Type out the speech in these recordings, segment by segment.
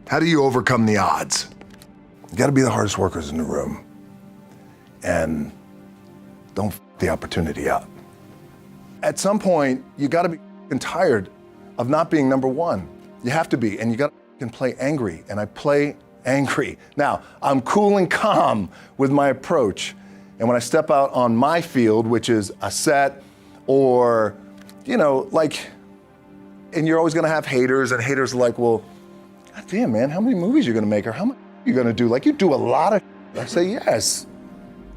How do you overcome the odds? You gotta be the hardest workers in the room. And don't f the opportunity up. At some point, you gotta be tired of not being number one. You have to be, and you gotta play angry, and I play angry. Now, I'm cool and calm with my approach, and when I step out on my field, which is a set, or, and you're always gonna have haters, and haters are like, well, God damn, man, how many movies you're gonna make, or how much you're gonna do? Like, you do a lot of I say, yes,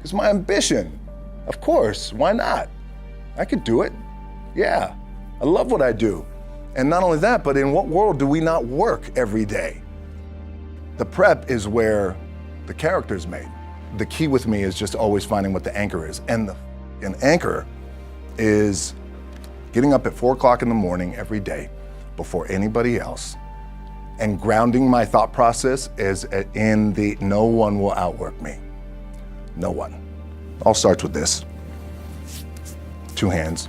it's my ambition. Of course, why not? I could do it, yeah. I love what I do. And not only that, but in what world do we not work every day? The prep is where the character's made. The key with me is just always finding what the anchor is. And an anchor is getting up at 4 o'clock in the morning every day before anybody else and grounding my thought process is in the no one will outwork me. No one. All starts with this. 2 hands,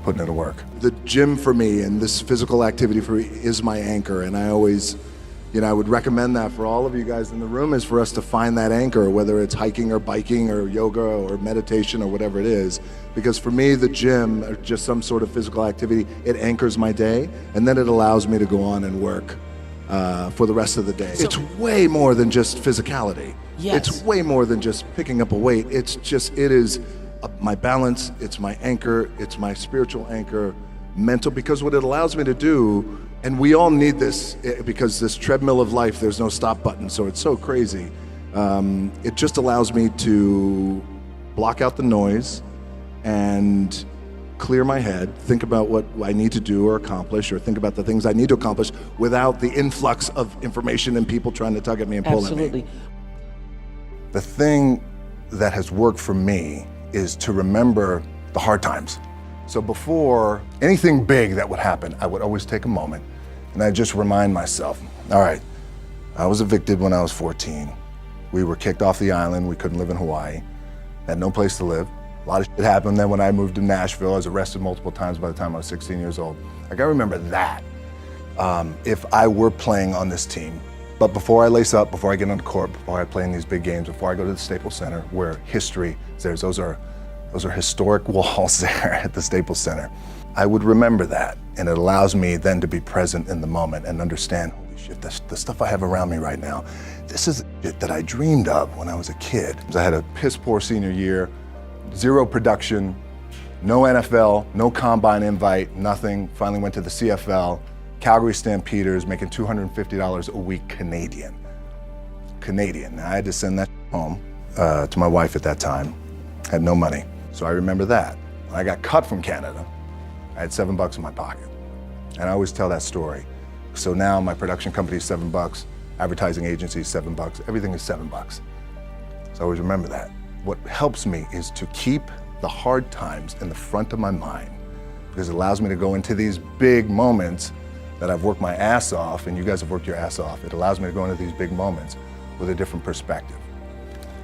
putting it to work. The gym for me and this physical activity for me is my anchor, and I always, I would recommend that for all of you guys in the room is for us to find that anchor, whether it's hiking or biking or yoga or meditation or whatever it is. Because for me, the gym or just some sort of physical activity, it anchors my day, and then it allows me to go on and work for the rest of the day. It's way more than just physicality. Yes. It's way more than just picking up a weight. It is my balance, it's my anchor, it's my spiritual anchor, mental, because what it allows me to do, and we all need this because this treadmill of life, there's no stop button, so it's so crazy. It just allows me to block out the noise and clear my head, think about what I need to do or accomplish, or think about the things I need to accomplish without the influx of information and people trying to tug at me and pull at me. Absolutely. The thing that has worked for me is to remember the hard times. So before anything big that would happen, I would always take a moment and I'd just remind myself, all right, I was evicted when I was 14. We were kicked off the island. We couldn't live in Hawaii. Had no place to live. A lot of shit happened. Then when I moved to Nashville, I was arrested multiple times by the time I was 16 years old. Like, I remember that if I were playing on this team. But before I lace up, before I get on the court, before I play in these big games, before I go to the Staples Center, where history is there, those are historic walls there at the Staples Center. I would remember that, and it allows me then to be present in the moment and understand, holy shit, the stuff I have around me right now, this is the shit that I dreamed of when I was a kid. I had a piss poor senior year, 0 production, no NFL, no combine invite, nothing. Finally went to the CFL. Calgary Stampeders, making $250 a week Canadian. Now I had to send that home to my wife at that time. Had no money. So I remember that. When I got cut from Canada, I had $7 in my pocket. And I always tell that story. So now my production company is $7, advertising agency is $7, everything is $7. So I always remember that. What helps me is to keep the hard times in the front of my mind, because it allows me to go into these big moments that I've worked my ass off, and you guys have worked your ass off. It allows me to go into these big moments with a different perspective.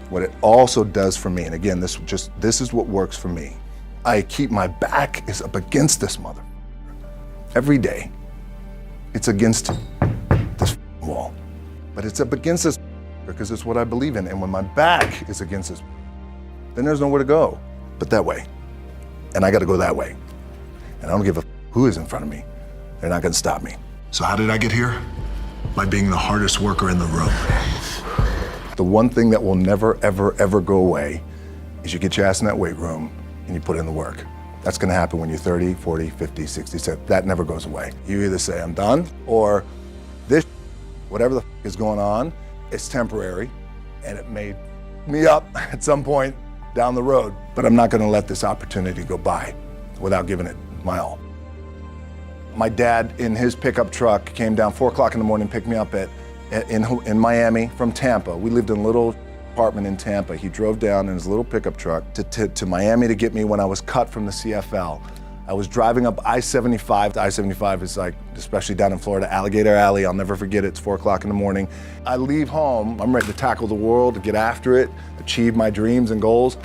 What it also does for me, and again, this is what works for me. I keep my back is up against this mother. Every day, it's against this wall. But it's up against this because it's what I believe in. And when my back is against this, then there's nowhere to go but that way. And I gotta go that way. And I don't give a who is in front of me. They're not gonna stop me. So how did I get here? By being the hardest worker in the room. The one thing that will never, ever, ever go away is you get your ass in that weight room and you put in the work. That's gonna happen when you're 30, 40, 50, 60, 70. That never goes away. You either say, I'm done, or this, whatever the is going on, it's temporary, and it made me up at some point down the road. But I'm not gonna let this opportunity go by without giving it my all. My dad, in his pickup truck, came down 4 o'clock in the morning, picked me up in Miami from Tampa. We lived in a little apartment in Tampa. He drove down in his little pickup truck to Miami to get me when I was cut from the CFL. I was driving up I-75. I-75 is like, especially down in Florida, Alligator Alley. I'll never forget it. It's 4 o'clock in the morning. I leave home. I'm ready to tackle the world, to get after it, achieve my dreams and goals.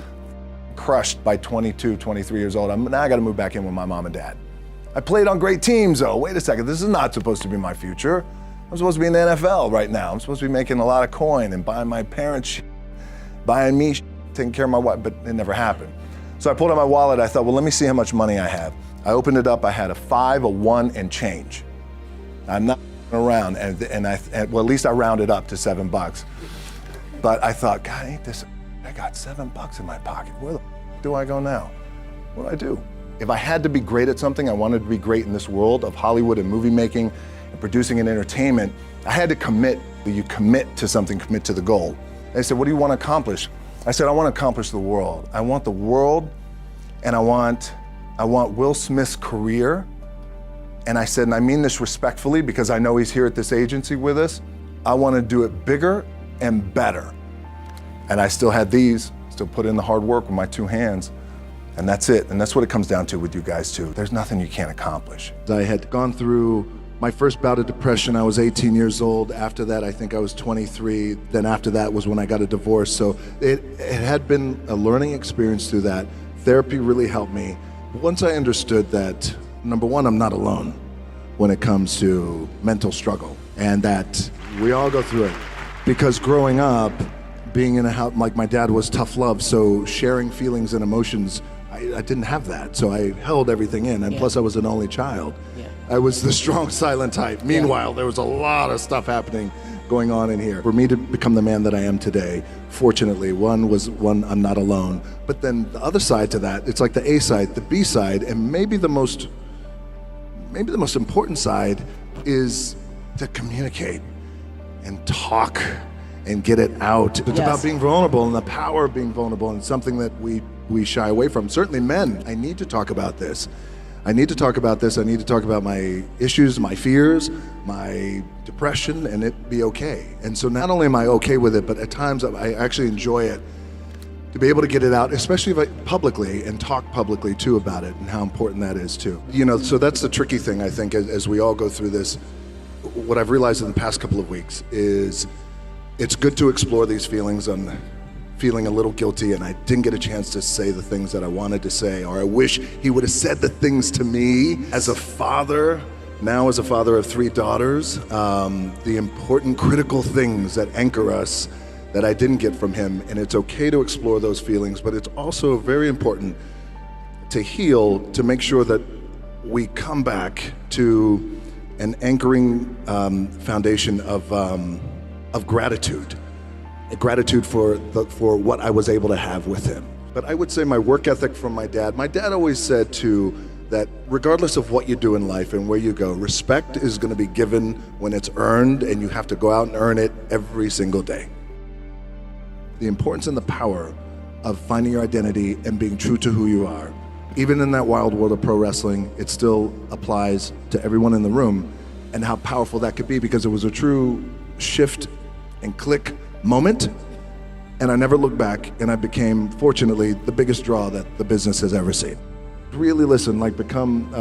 Crushed by 22, 23 years old. Now I gotta move back in with my mom and dad. I played on great teams though. Wait a second, this is not supposed to be my future. I'm supposed to be in the NFL right now. I'm supposed to be making a lot of coin and buying my parents buying me taking care of my wife, but it never happened. So I pulled out my wallet. I thought, well, let me see how much money I have. I opened it up. I had a 5, a 1, and change. I'm not around, and well, at least I rounded up to $7. But I thought, God, ain't this? I got $7 in my pocket. Where the do I go now? What do I do? If I had to be great at something, I wanted to be great in this world of Hollywood and movie making and producing and entertainment. I had to commit. You commit to something, commit to the goal. They said, what do you want to accomplish? I said, I want to accomplish the world. I want the world, and I want Will Smith's career. And I said, and I mean this respectfully because I know he's here at this agency with us, I want to do it bigger and better. And I still had these, still put in the hard work with my 2 hands. And that's it. And that's what it comes down to with you guys too. There's nothing you can't accomplish. I had gone through my first bout of depression. I was 18 years old. After that, I think I was 23. Then after that was when I got a divorce. So it had been a learning experience through that. Therapy really helped me. Once I understood that, number one, I'm not alone when it comes to mental struggle, and that we all go through it. Because growing up, being in a house, like my dad was tough love, so sharing feelings and emotions, I didn't have that. So I held everything in, and plus I was an only child. I was the strong, silent type. Meanwhile, there was a lot of stuff happening going on in here. For me to become the man that I am today, fortunately, one, I'm not alone. But then the other side to that, it's like the A side, the B side, and maybe the most important side is to communicate and talk and get it out. It's about being vulnerable and the power of being vulnerable, and something that we shy away from. Certainly men, I need to talk about this. I need to talk about this. I need to talk about my issues, my fears, my depression, and it be okay. And so not only am I okay with it, but at times I actually enjoy it, to be able to get it out, especially if I publicly, and talk publicly too about it and how important that is too. You know, so that's the tricky thing, I think, as we all go through this. What I've realized in the past couple of weeks is it's good to explore these feelings on feeling a little guilty, and I didn't get a chance to say the things that I wanted to say, or I wish he would have said the things to me as a father, now as a father of 3 daughters, the important critical things that anchor us that I didn't get from him. And it's okay to explore those feelings, but it's also very important to heal, to make sure that we come back to an anchoring foundation of gratitude. Gratitude for what I was able to have with him. But I would say my work ethic from my dad always said too, that regardless of what you do in life and where you go, respect is going to be given when it's earned, and you have to go out and earn it every single day. The importance and the power of finding your identity and being true to who you are. Even in that wild world of pro wrestling, it still applies to everyone in the room, and how powerful that could be, because it was a true shift and click moment, and I never looked back, and I became, fortunately, the biggest draw that the business has ever seen. Really listen, like become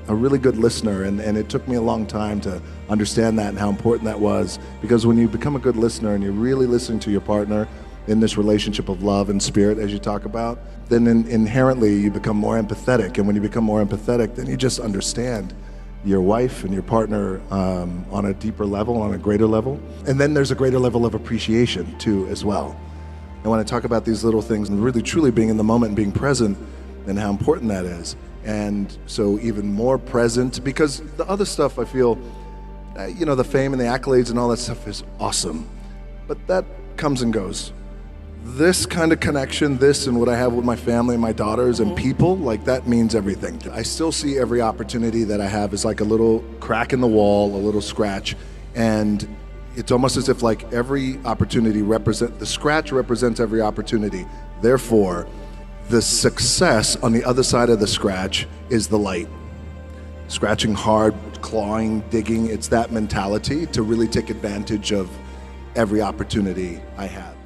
a really good listener, and it took me a long time to understand that and how important that was, because when you become a good listener and you're really listening to your partner in this relationship of love and spirit, as you talk about, then inherently you become more empathetic, and when you become more empathetic, then you just understand your wife and your partner on a deeper level, on a greater level. And then there's a greater level of appreciation too as well. And when I talk about these little things and really truly being in the moment and being present, and how important that is. And so even more present, because the other stuff I feel, you know, the fame and the accolades and all that stuff is awesome, but that comes and goes. This kind of connection, this and what I have with my family and my daughters and people, like that means everything. I still see every opportunity that I have as like a little crack in the wall, a little scratch. And it's almost as if like every opportunity the scratch represents every opportunity. Therefore, the success on the other side of the scratch is the light. Scratching hard, clawing, digging, it's that mentality to really take advantage of every opportunity I have.